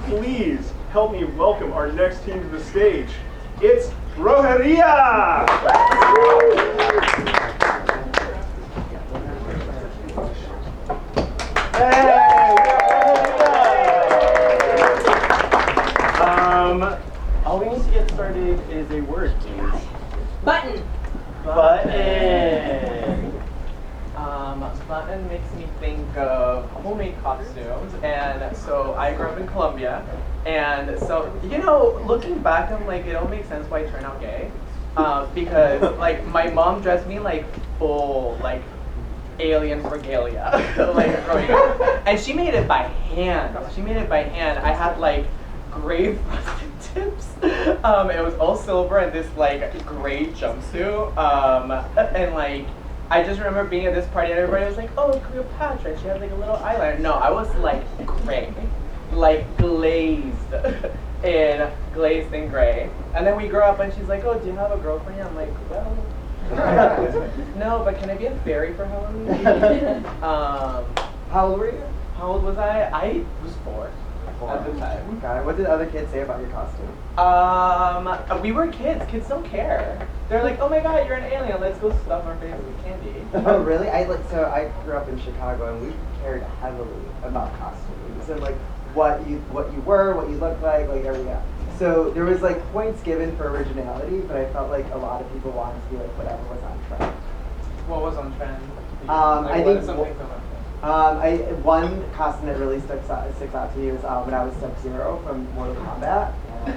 please help me welcome our next team to the stage. It's Brojeria! All we need to get started is a word, please. Button. Button. Button makes me think of homemade costumes, and so I grew up in Colombia, and so, you know, looking back, I'm like, it all makes sense why I turned out gay, because, like, my mom dressed me, like, full, like, alien regalia, like, growing up, and she made it by hand. I had, like, gray frosted tips. It was all silver and this, like, gray jumpsuit, and, like, I just remember being at this party and everybody was like, oh, Cleopatra, she had like a little eyeliner. No, I was like gray, like glazed in gray. And then we grew up and she's like, oh, do you have a girlfriend? I'm like, well, no, but can I be a fairy for Halloween? How old were you? How old was I? I was 4 at the time. Got it. What did other kids say about your costume? We were kids. Kids don't care. They're like, oh my god, you're an alien. Let's go stuff our faces with candy. Oh, really? I grew up in Chicago, and we cared heavily about costumes and like what you were, what you looked like everything. So there was like points given for originality, but I felt like a lot of people wanted to be like whatever was on trend. What was on trend? I think something one costume that really sticks out to me was when I was Sub-Zero from Mortal Kombat.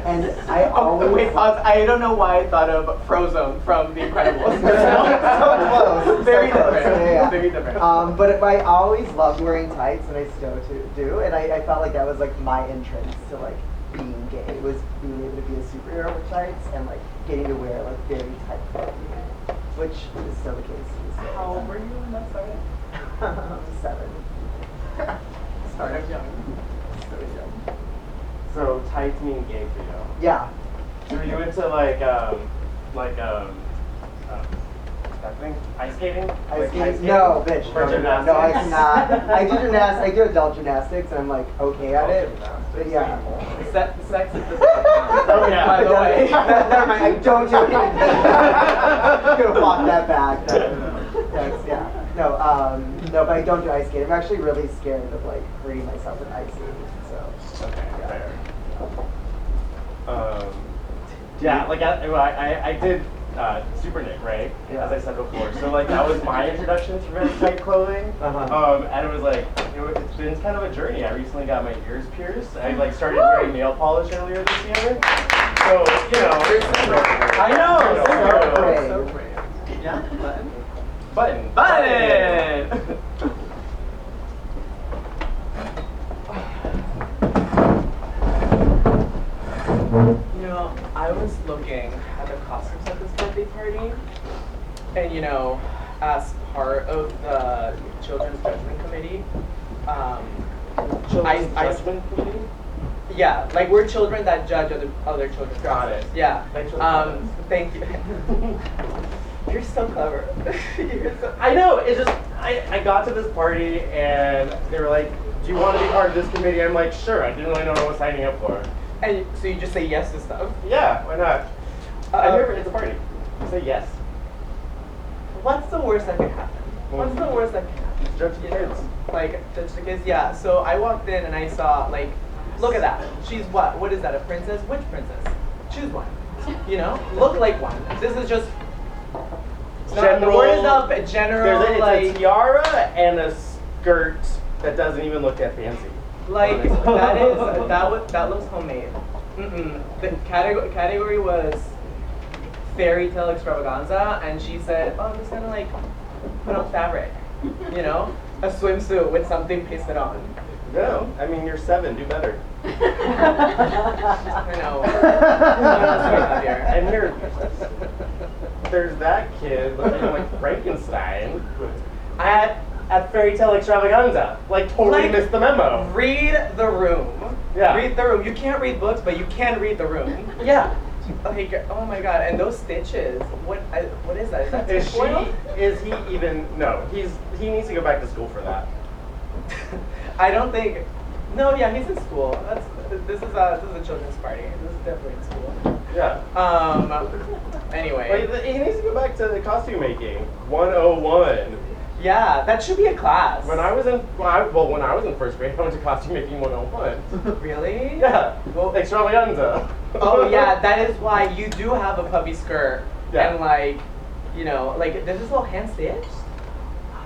And I always... Wait, pause. I don't know why I thought of Frozone from The Incredibles. so close. Very different. Yeah. Very different. But I always loved wearing tights, and I still do. And I felt like that was like my entrance to like being gay. It was being able to be a superhero with tights and like getting to wear like very tight clothing, which is still the case. How old were you when that started? 7. Started young. So tights mean gay for you? Yeah. So were you into that thing? Ice skating? Ice skating? No, bitch. Or gymnastics? No, I cannot. I do gymnastics. I do adult gymnastics, and I'm like okay at it. But yeah. Sex is the Oh yeah. By the way. Never mind. I don't do anything. I'm gonna walk that back. Yeah. No, but I don't do ice skating. I'm actually really scared of like hurting myself with ice skating. So. Okay. Fair. Yeah. Like I did Super Nick, right? Yeah. As I said before. So like that was my introduction to very tight clothing. And it was like it's been kind of a journey. I recently got my ears pierced. I like started wearing nail polish earlier this year. So you know. I know. So brave. Yeah. Button. You know, I was looking at the costumes at this birthday party, and you know, as part of the Children's Judgment Committee, Children's Judgment Committee? Yeah, like we're children that judge other children. Got it. Yeah. Thank you. You're so clever. I know. It's just I got to this party and they were like, "Do you want to be part of this committee?" I'm like, "Sure." I didn't really know what I was signing up for. And so you just say yes to stuff? Yeah, why not? It's a party. You say yes. What's the worst that can happen? What's the worst that can happen? Judge the kids. Like judge the kids? Yeah. So I walked in and I saw like, look at that. She's what? What is that? A princess? Which princess? Choose one. You know, look like one. This is just. General. The word is up. General. It's a tiara and a skirt that doesn't even look that fancy. Like that looks homemade. The category was fairy tale extravaganza, and she said, "Oh, I'm just gonna like put on fabric, you know, a swimsuit with something pasted on." No, I mean you're 7. Do better. I know. And here, there's that kid looking like Frankenstein at Fairy Tale Extravaganza. Like totally missed the memo. Read the room. Yeah. Read the room. You can't read books, but you can read the room. Yeah. Like, oh my god! And those stitches. What is that? Is that tinfoil? Is he even? No. He needs to go back to school for that. I don't think. No, yeah, he's in school. This is a children's party. This is definitely in school. Yeah. Anyway. Wait, he needs to go back to the costume making. 101. Yeah, that should be a class. When I was in first grade, I went to costume making 101. Really? Yeah. Well, extravaganza. Oh yeah, that is why you do have a puffy skirt. Yeah. And like, you know, like this is all hand stitched.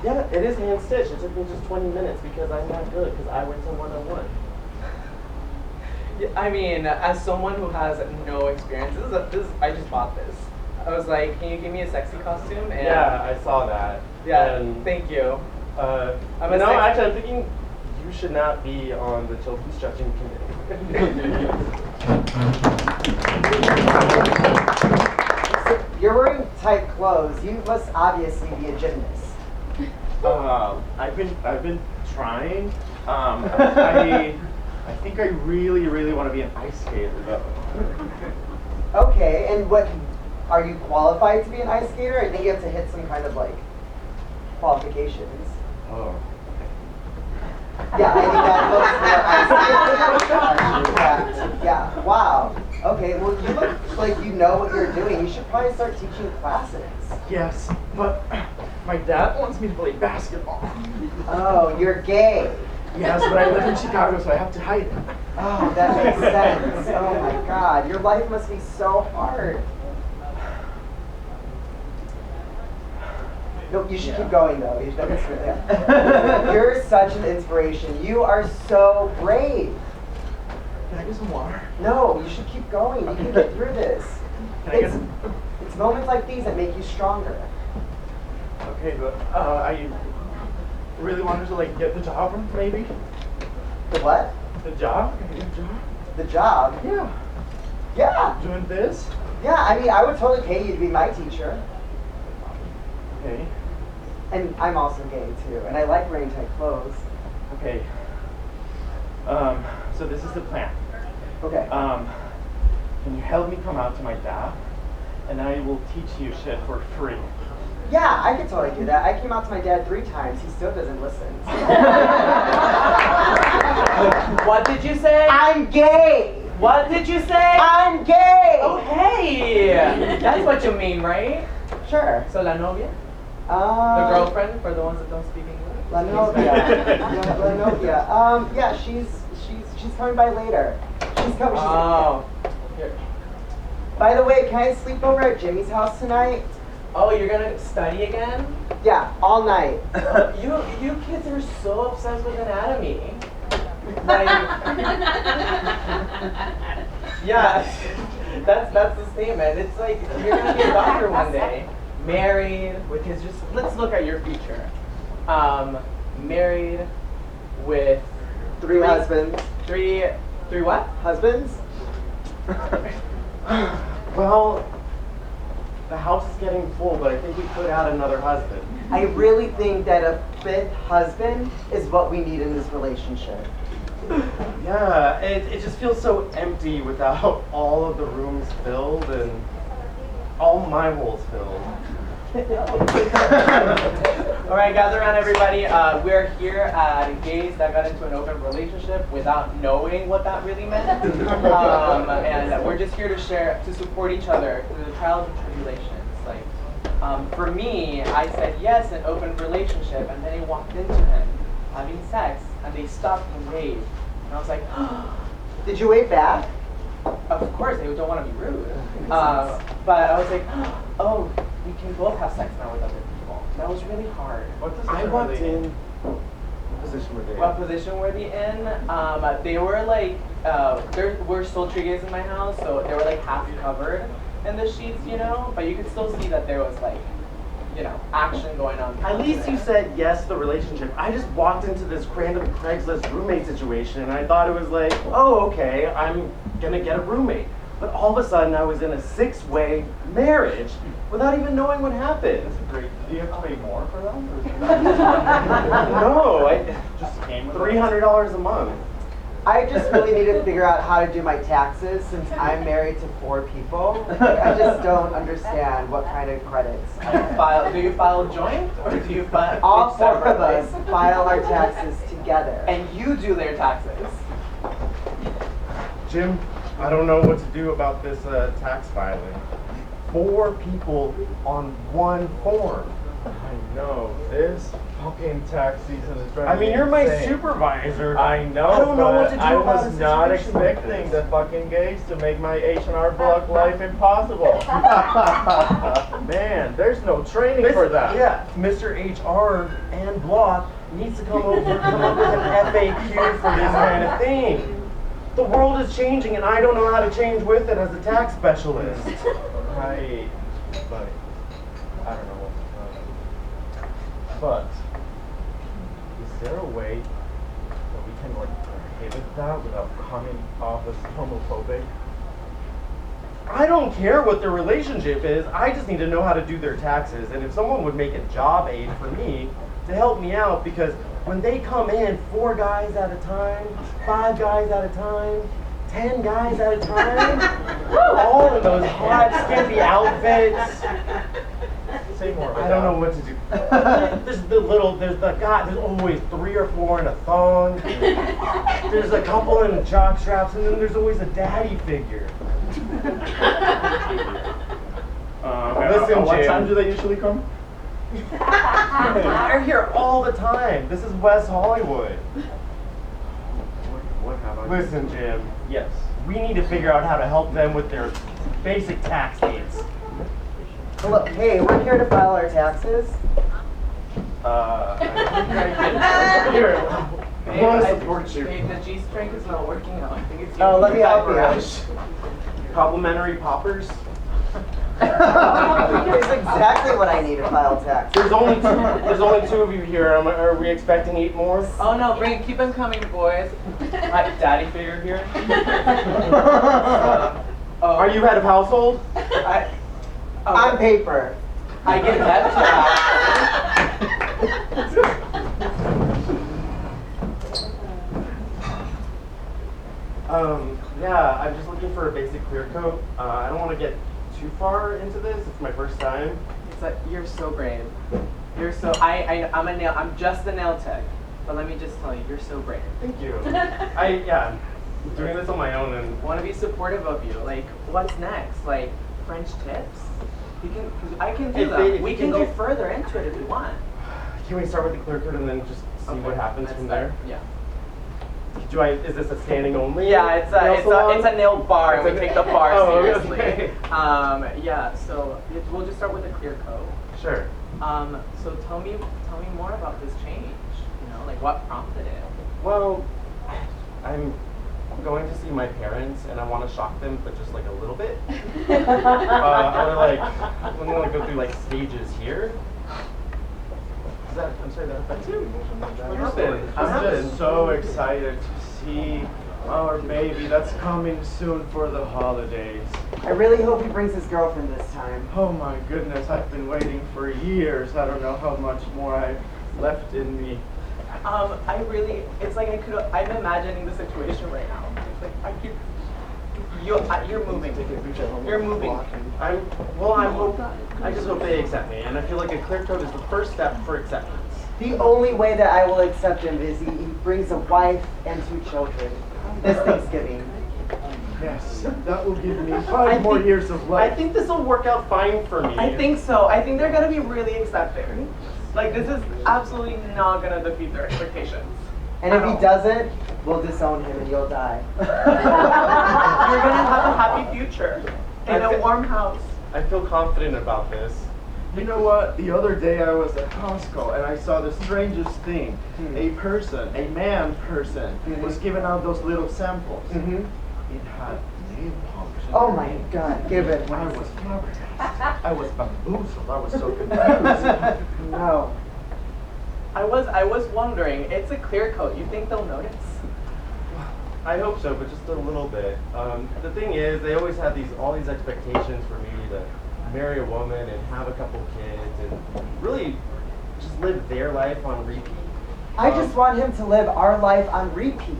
Yeah, it is hand stitched. It took me just 20 minutes because I'm not good because I went to 101. Yeah, I mean, as someone who has no experience, I just bought this. I was like, can you give me a sexy costume? And Yeah, I saw that. yeah, And, thank you. actually, I'm thinking you should not be on the children's judging committee. So you're wearing tight clothes. You must obviously be a gymnast. I've been trying. I think I really want to be an ice skater though. Okay, and what are you qualified to be an ice skater? I think you have to hit some kind of like qualifications. Oh. Yeah, I think that looks more ice skating. Yeah. Wow. Okay, well you look like you know what you're doing. You should probably start teaching classes. Yes, but my dad wants me to play basketball. Oh, you're gay. Yes, but I live in Chicago, so I have to hide it. Oh, that makes sense. Oh my God, your life must be so hard. No, you should keep going though. You should, yeah. You're such an inspiration. You are so brave. Can I get some water? No, you should keep going. You can get through this. Can I get It's moments like these that make you stronger. Okay, but I really wanted to like get the job, maybe. The what? The job? Can I get a job? The job? Yeah. Yeah. Doing this? Yeah, I mean, I would totally pay you to be my teacher. Okay. And I'm also gay too, and I like wearing tight clothes. Okay. So this is the plan. Okay. Can you help me come out to my dad? And I will teach you shit for free. Yeah, I could totally do that. I came out to my dad 3 times. He still doesn't listen. What did you say? I'm gay! What did you say? I'm gay! Oh hey! That's what you mean, right? Sure. So la novia? The girlfriend for the ones that don't speak English? La novia. La novia. Yeah, she's coming by later. She's coming. Oh. Here. By the way, can I sleep over at Jimmy's house tonight? Oh, you're gonna study again? Yeah, all night. You kids are so obsessed with anatomy. Like, yeah, that's the statement. It's like you're gonna be a doctor one day, married with his. Just let's look at your future. Married with 3 husbands. Three what? Husbands? Well, the house is getting full, but I think we could add another husband. I really think that a 5th husband is what we need in this relationship. Yeah, it just feels so empty without all of the rooms filled and all my holes filled. All right, gather around, everybody. We're here at gays that got into an open relationship without knowing what that really meant, and we're just here to support each other through the trials and tribulations. Like, for me, I said yes, an open relationship, and then I walked into him having sex, and they stopped and waved, and I was like, Did you wave back? of course, they don't want to be rude, but I was like, oh, we can both have sex now with other people. That was really hard. What does I walked in. What position were they in? What position were they in? They were like, there were sultry gays in my house, so they were like half covered in the sheets, you know? But you could still see that there was like, you know, action going on. At least you said yes to the relationship. I just walked into this random Craigslist roommate situation and I thought it was like, oh, okay, I'm gonna get a roommate. But all of a sudden I was in a 6-way marriage without even knowing what happened. Great. Do you have to pay more for them? No, I Just came with $300 a month. I just really need to figure out how to do my taxes since I'm married to 4 people. I just don't understand what kind of credits. Do you file joint or do you file All 4 of separately? us file our taxes together. And you do their taxes. Jim, I don't know what to do about this tax filing. 4 people on one form. I know, this fucking tax season is driving I mean, me you're my insane. supervisor. I know, I don't know what but to do I about was a not situation like expecting this. the fucking gays to make my H&R Block life impossible. Man, there's no training for that. Yeah, Mr. HR and Block needs to come up with an FAQ for this kind of thing. The world is changing, and I don't know how to change with it as a tax specialist. Right, but I don't know what to tell you. But is there a way that we can like prohibit that without coming off as homophobic? I don't care what their relationship is. I just need to know how to do their taxes. And if someone would make a job aid for me to help me out, because when they come in 4 guys at a time, 5 guys at a time, 10 guys at a time, all in those hot, skimpy outfits. Say more. I don't know what to do. There's always 3 or 4 in a thong. There's a couple in jock straps, and then there's always a daddy figure. Listen, what Jim. time do they usually come? They're here all the time. This is West Hollywood. What have I? Listen, Jim. Yes. We need to figure out how to help them with their basic tax needs. Look, hey, we're here to file our taxes. I think I can. Here. I want to support you. Babe, the G-string is not working out. I think it's Oh, let me help you. Garage. Complimentary poppers. It's exactly what I need to file taxes. There's only 2 of you here. Are we expecting 8 more? Oh no, keep them coming, boys. Daddy figure here. Are you head of household? On paper. I get that job. Yeah, I'm just looking for a basic clear coat. I don't want to get too far into this. It's my first time. It's like, you're so brave. You're so, I'm just a nail tech. But let me just tell you, you're so brave. Thank you. I'm doing this on my own and Want to be supportive of you. Like, what's next? Like, French tips? I can do that. We can go further into it if you want. Can we start with the clear coat and then just see what happens from there? Yeah. Is this a standing only? Yeah, it's a nail bar, and we take the bar Oh, seriously. okay. Yeah. So we'll just start with a clear coat. Sure. So tell me more about this change. You know, like what prompted it? Well, I'm going to see my parents, and I want to shock them, but just like a little bit. I'm gonna go through like stages here. I'm sorry, that affects you? I'm just so excited to see our baby that's coming soon for the holidays. I really hope he brings his girlfriend this time. Oh my goodness, I've been waiting for years. I don't know how much more I've left in me. It's like I'm imagining the situation right now. It's like you're moving. You're moving. I just hope they accept me, and I feel like a clear coat is the first step for acceptance. The only way that I will accept him is he brings a wife and 2 children this Thanksgiving. Yes, that will give me 5 more years of life. I think this will work out fine for me. I think so. I think they're gonna be really accepting. Like this is absolutely not gonna defeat their expectations. And if he doesn't, we'll disown him and you'll die. You're gonna have a happy future in a warm house. I feel confident about this. You know what? The other day I was at Costco and I saw the strangest thing. A man person, was giving out those little samples. It had nail polish. Oh my God, give it. I was flabbergasted. I was bamboozled. I was so confused. No. I was wondering, it's a clear coat. You think they'll notice? I hope so, but just a little bit. The thing is, they always have all these expectations for me to marry a woman and have a couple kids and really just live their life on repeat. I just want him to live our life on repeat.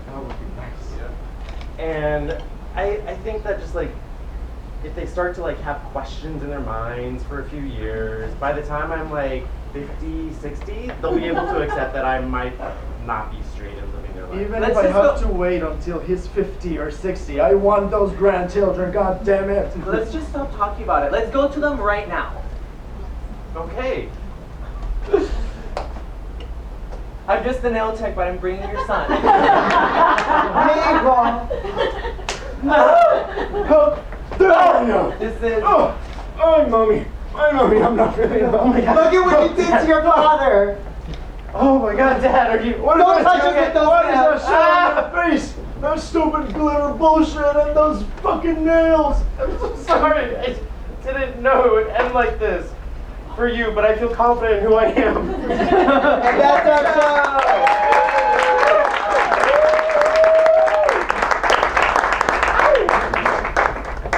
That would be nice. Yeah. And I think that just like, if they start to like have questions in their minds for a few years, by the time I'm like 50, 60, they'll be able to accept that I might not be straight and living their Even Let's if I just have go- to wait until he's 50 or 60, I want those grandchildren, god damn it. Let's just stop talking about it. Let's go to them right now. Okay. I'm just the nail tech, but I'm bringing your son. This is. Oh, mommy. My mommy, I'm not feeling well. Oh my God. Look at what you did to your father. Oh my God, Dad, are you? What Don't am I touch us doing? with those What is nails. that shit on your face? That stupid glitter bullshit and those fucking nails. I'm so sorry. I didn't know it would end like this for you, but I feel confident in who I am. And that's our show.